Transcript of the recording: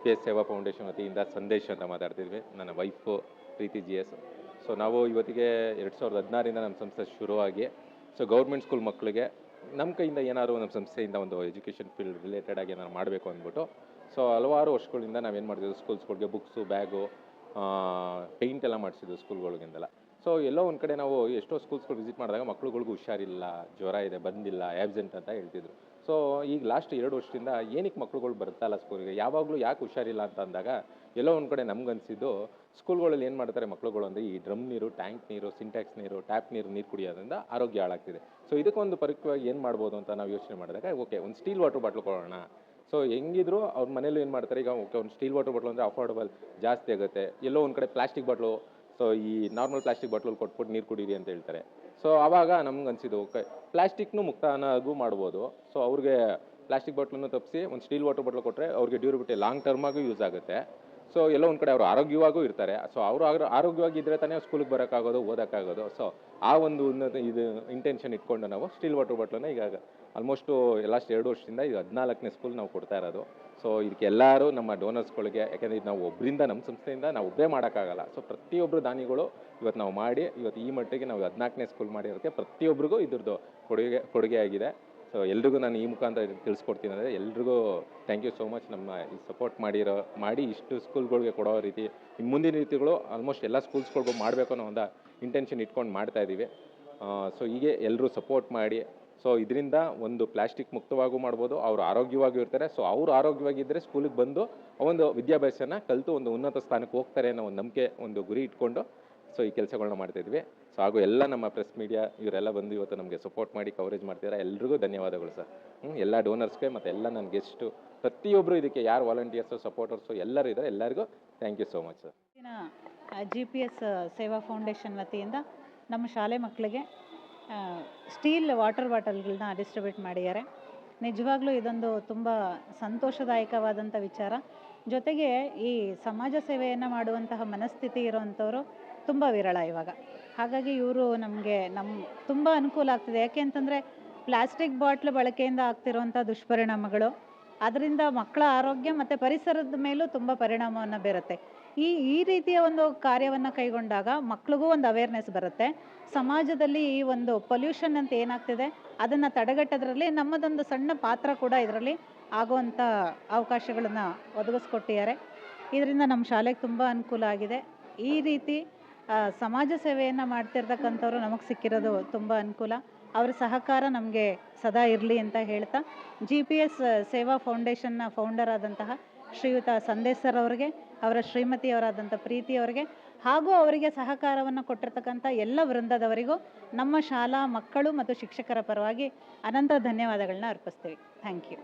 GPS ಸೇವಾ foundation ವತಿಯಿಂದ ಸಂದೇಶ್ ಅಂತ ಮಾತಾಡ್ತಿದ್ವಿ. ನನ್ನ ವೈಫು ಪ್ರೀತಿ GS. ಸೊ ನಾವು ಇವತ್ತಿಗೆ 2016ರಿಂದ ನಮ್ಮ ಸಂಸ್ಥೆ ಶುರುವಾಗಿ ಗೌರ್ಮೆಂಟ್ ಸ್ಕೂಲ್ ಮಕ್ಕಳಿಗೆ ನಮ್ಮ ಕೈಯಿಂದ ಏನಾದ್ರು ನಮ್ಮ ಸಂಸ್ಥೆಯಿಂದ ಒಂದು ಎಜುಕೇಷನ್ ಫೀಲ್ಡ್ ರಿಲೇಟೆಡ್ ಆಗಿ ಏನಾದ್ರು ಮಾಡಬೇಕು ಅಂದ್ಬಿಟ್ಟು ಹಲವಾರು ವರ್ಷಗಳಿಂದ ನಾವೇನು ಮಾಡ್ತಿದ್ವಿ, ಸ್ಕೂಲ್ಸ್ಗಳಿಗೆ ಬುಕ್ಸು, ಬ್ಯಾಗು, ಪೇಂಟ್ ಎಲ್ಲ ಮಾಡಿಸಿದ್ವಿ ಸ್ಕೂಲ್ಗಳಿಗೆಲ್ಲ. ಎಲ್ಲೋ ಒಂದು ಕಡೆ ನಾವು ಎಷ್ಟೋ ಸ್ಕೂಲ್ಸ್ಗಳು ವಿಸಿಟ್ ಮಾಡಿದಾಗ ಮಕ್ಳುಗಳ್ಗೂ ಹುಷಾರಿಲ್ಲ, ಜ್ವರ ಇದೆ, ಬಂದಿಲ್ಲ, ಆ್ಯಬ್ಸೆಂಟ್ ಅಂತ ಹೇಳ್ತಿದ್ರು. ಈಗ ಲಾಸ್ಟ್ 2 ವರ್ಷದಿಂದ ಏನಕ್ಕೆ ಮಕ್ಳುಗಳು ಬರ್ತಾಯಿಲ್ಲ ಸ್ಕೂಲಿಗೆ, ಯಾವಾಗಲೂ ಯಾಕೆ ಹುಷಾರಿಲ್ಲ ಅಂತ ಅಂದಾಗ ಎಲ್ಲೋ ಒಂದು ಕಡೆ ನಮ್ಗನ್ಸಿದ್ದು ಸ್ಕೂಲ್ಗಳಲ್ಲಿ ಏನು ಮಾಡ್ತಾರೆ ಮಕ್ಳುಗಳು ಅಂದರೆ ಈ ಡ್ರಮ್ ನೀರು, ಟ್ಯಾಂಕ್ ನೀರು, ಸಿಂಟ್ಯಾಕ್ಸ್ ನೀರು, ಟ್ಯಾಪ್ ನೀರು ಕುಡಿಯೋದ್ರಿಂದ ಆರೋಗ್ಯ ಹಾಳಾಗ್ತಿದೆ. ಇದಕ್ಕೊಂದು ಪರಿಕವಾಗಿ ಏನು ಮಾಡ್ಬೋದು ಅಂತ ನಾವು ಯೋಚನೆ ಮಾಡಿದಾಗ ಓಕೆ, ಒಂದು ಸ್ಟೀಲ್ ವಾಟರ್ ಬಾಟ್ಲ್ ಕೊಡೋಣ. ಹೆಂಗಿದ್ರು ಅವ್ರ ಮನೇಲಿ ಏನು ಮಾಡ್ತಾರೆ, ಈಗ ಓಕೆ ಒಂದು ಸ್ಟೀಲ್ ವಾಟರ್ ಬಾಟ್ಲ್ ಅಂದರೆ ಅಫೋರ್ಡಬಲ್ ಜಾಸ್ತಿ ಆಗುತ್ತೆ. ಎಲ್ಲೋ ಒಂದು ಕಡೆ ಪ್ಲಾಸ್ಟಿಕ್ ಬಾಟ್ಲು, ಈ ನಾರ್ಮಲ್ ಪ್ಲಾಸ್ಟಿಕ್ ಬಾಟ್ಲಲ್ಲಿ ಕೊಟ್ಬಿಟ್ಟು ನೀರು ಕುಡೀರಿ ಅಂತ ಹೇಳ್ತಾರೆ. ಆವಾಗ ನಮ್ಗೆ ಅನಿಸಿದ್ದು ಓಕೆ, ಪ್ಲಾಸ್ಟಿಕ್ನು ಮುಕ್ತನಗೂ ಮಾಡ್ಬೋದು. ಅವ್ರಿಗೆ ಪ್ಲಾಸ್ಟಿಕ್ ಬಾಟ್ಲನ್ನು ತಪ್ಪಿಸಿ ಒಂದು ಸ್ಟೀಲ್ ವಾಟರ್ ಬಾಟ್ಲ್ ಕೊಟ್ಟರೆ ಅವ್ರಿಗೆ ಡ್ಯೂರಬಿಲಿಟಿ ಲಾಂಗ್ ಟರ್ಮಾಗೂ ಯೂಸ್ ಆಗುತ್ತೆ. ಎಲ್ಲೋ ಒಂದು ಕಡೆ ಅವರು ಆರೋಗ್ಯವಾಗೂ ಇರ್ತಾರೆ. ಅವರು ಆರೋಗ್ಯವಾಗಿದ್ದರೆ ತಾನೇ ಸ್ಕೂಲಿಗೆ ಬರೋಕ್ಕಾಗೋದು, ಓದೋಕ್ಕಾಗೋದು. ಆ ಒಂದು ಇದು ಇಂಟೆನ್ಷನ್ ಇಟ್ಕೊಂಡು ನಾವು ಸ್ಟೀಲ್ ವಾಟರ್ ಬಾಟ್ಲನ್ನು ಈಗ ಆಲ್ಮೋಸ್ಟು ಲಾಸ್ಟ್ 2 ವರ್ಷದಿಂದ ಇದು 14ನೇ ಸ್ಕೂಲ್ ನಾವು ಕೊಡ್ತಾ ಇರೋದು. ಇದಕ್ಕೆ ಎಲ್ಲರೂ ನಮ್ಮ ಡೋನರ್ಸ್ಗಳಿಗೆ, ಯಾಕೆಂದರೆ ಇದು ನಾವು ಒಬ್ಬರಿಂದ ನಮ್ಮ ಸಂಸ್ಥೆಯಿಂದ ನಾವು ಒಬ್ಬರೇ ಮಾಡೋಕ್ಕಾಗಲ್ಲ. ಪ್ರತಿಯೊಬ್ಬರು ದಾನಿಗಳು ಇವತ್ತು ನಾವು ಮಾಡಿ ಇವತ್ತು ಈ ಮಟ್ಟಿಗೆ ನಾವು 14ನೇ ಸ್ಕೂಲ್ ಮಾಡಿರೋಕ್ಕೆ ಪ್ರತಿಯೊಬ್ಬರಿಗೂ ಇದ್ರದ್ದು ಕೊಡುಗೆ ಆಗಿದೆ. ಎಲ್ರಿಗೂ ನಾನು ಈ ಮುಖಾಂತರ ತಿಳಿಸ್ಕೊಡ್ತೀನಿ ಅಂದರೆ ಎಲ್ರಿಗೂ ಥ್ಯಾಂಕ್ ಯು ಸೋ ಮಚ್. ನಮ್ಮ ಈ ಸಪೋರ್ಟ್ ಮಾಡಿ ಇಷ್ಟು ಸ್ಕೂಲ್ಗಳಿಗೆ ಕೊಡೋ ರೀತಿ ಮುಂದಿನ ರೀತಿಗಳು ಆಲ್ಮೋಸ್ಟ್ ಎಲ್ಲ ಸ್ಕೂಲ್ಸ್ಗಳಿಗೂ ಮಾಡಬೇಕು ಅನ್ನೋ ಒಂದು ಇಂಟೆನ್ಷನ್ ಇಟ್ಕೊಂಡು ಮಾಡ್ತಾ ಇದ್ದೀವಿ. ಹೀಗೆ ಎಲ್ಲರೂ ಸಪೋರ್ಟ್ ಮಾಡಿ. ಇದರಿಂದ ಒಂದು ಪ್ಲಾಸ್ಟಿಕ್ ಮುಕ್ತವಾಗೂ ಮಾಡ್ಬೋದು, ಅವರು ಆರೋಗ್ಯವಾಗೂ ಇರ್ತಾರೆ. ಅವರು ಆರೋಗ್ಯವಾಗಿದ್ದರೆ ಸ್ಕೂಲಿಗೆ ಬಂದು ಒಂದು ವಿದ್ಯಾಭ್ಯಾಸನ ಕಲಿತು ಒಂದು ಉನ್ನತ ಸ್ಥಾನಕ್ಕೆ ಹೋಗ್ತಾರೆ ಅನ್ನೋ ಒಂದು ನಂಬಿಕೆ, ಒಂದು ಗುರಿ ಇಟ್ಕೊಂಡು ಈ ಕೆಲಸಗಳನ್ನ ಮಾಡ್ತಾಯಿದ್ವಿ. ಹಾಗೂ ಎಲ್ಲ ನಮ್ಮ ಪ್ರೆಸ್ ಮೀಡಿಯಾ ಇವರೆಲ್ಲ ಬಂದು ಇವತ್ತು ನಮಗೆ ಸಪೋರ್ಟ್ ಮಾಡಿ ಕವರೇಜ್ ಮಾಡ್ತಿದ್ದಾರೆ. ಎಲ್ರಿಗೂ ಧನ್ಯವಾದಗಳು ಸರ್. ಎಲ್ಲ ಡೋನರ್ಸ್ಗೆ ಮತ್ತು ಎಲ್ಲ ನನ್ನ ಗೆಸ್ಟು ಪ್ರತಿಯೊಬ್ಬರು, ಇದಕ್ಕೆ ಯಾರು ವಾಲಂಟಿಯರ್ಸು, ಸಪೋರ್ಟರ್ಸು ಎಲ್ಲರೂ ಇದ್ದಾರೆ, ಎಲ್ಲರಿಗೂ thank you so much sir. GPS ಸೇವಾ ಫೌಂಡೇಶನ್ ವತಿಯಿಂದ ನಮ್ಮ ಶಾಲೆ ಮಕ್ಕಳಿಗೆ ಸ್ಟೀಲ್ ವಾಟರ್ ಬಾಟಲ್ಗಳನ್ನ ಡಿಸ್ಟ್ರಿಬ್ಯೂಟ್ ಮಾಡಿದ್ದಾರೆ. ನಿಜವಾಗ್ಲೂ ಇದೊಂದು ತುಂಬ ಸಂತೋಷದಾಯಕವಾದಂಥ ವಿಚಾರ. ಜೊತೆಗೆ ಈ ಸಮಾಜ ಸೇವೆಯನ್ನು ಮಾಡುವಂತಹ ಮನಸ್ಥಿತಿ ಇರೋವಂಥವ್ರು ತುಂಬ ವಿರಳ ಇವಾಗ. ಹಾಗಾಗಿ ಇವರು ನಮಗೆ ತುಂಬ ಅನುಕೂಲ ಆಗ್ತಿದೆ. ಯಾಕೆ ಅಂತಂದರೆ ಪ್ಲಾಸ್ಟಿಕ್ ಬಾಟ್ಲ್ ಬಳಕೆಯಿಂದ ಆಗ್ತಿರುವಂಥ ದುಷ್ಪರಿಣಾಮಗಳು, ಅದರಿಂದ ಮಕ್ಕಳ ಆರೋಗ್ಯ ಮತ್ತು ಪರಿಸರದ ಮೇಲೂ ತುಂಬ ಪರಿಣಾಮವನ್ನು ಬೀರುತ್ತೆ. ಈ ರೀತಿಯ ಒಂದು ಕಾರ್ಯವನ್ನು ಕೈಗೊಂಡಾಗ ಮಕ್ಳಿಗೂ ಒಂದು ಅವೇರ್ನೆಸ್ ಬರುತ್ತೆ. ಸಮಾಜದಲ್ಲಿ ಈ ಒಂದು ಪೊಲ್ಯೂಷನ್ ಅಂತ ಏನಾಗ್ತಿದೆ ಅದನ್ನು ತಡೆಗಟ್ಟೋದ್ರಲ್ಲಿ ನಮ್ಮದೊಂದು ಸಣ್ಣ ಪಾತ್ರ ಕೂಡ ಇದರಲ್ಲಿ ಆಗುವಂಥ ಅವಕಾಶಗಳನ್ನು ಒದಗಿಸ್ಕೊಟ್ಟಿದ್ದಾರೆ. ಇದರಿಂದ ನಮ್ಮ ಶಾಲೆಗೆ ತುಂಬ ಅನುಕೂಲ ಆಗಿದೆ. ಈ ರೀತಿ ಸಮಾಜ ಸೇವೆಯನ್ನು ಮಾಡ್ತಿರ್ತಕ್ಕಂಥವ್ರು ನಮಗೆ ಸಿಕ್ಕಿರೋದು ತುಂಬ ಅನುಕೂಲ. ಅವರ ಸಹಕಾರ ನಮಗೆ ಸದಾ ಇರಲಿ ಅಂತ ಹೇಳ್ತಾ, GPS ಸೇವಾ ಫೌಂಡೇಶನ್ನ ಫೌಂಡರ್ ಆದಂತಹ ಶ್ರೀಯುತ ಸಂದೇಶ್ ಸರ್ ಅವರಿಗೆ, ಅವರ ಶ್ರೀಮತಿಯವರಾದಂಥ ಪ್ರೀತಿಯವರಿಗೆ ಹಾಗೂ ಅವರಿಗೆ ಸಹಕಾರವನ್ನು ಕೊಟ್ಟಿರ್ತಕ್ಕಂಥ ಎಲ್ಲ ವೃಂದದವರಿಗೂ ನಮ್ಮ ಶಾಲಾ ಮಕ್ಕಳು ಮತ್ತು ಶಿಕ್ಷಕರ ಪರವಾಗಿ ಅನಂತ ಧನ್ಯವಾದಗಳನ್ನ ಅರ್ಪಿಸ್ತೀವಿ. Thank you.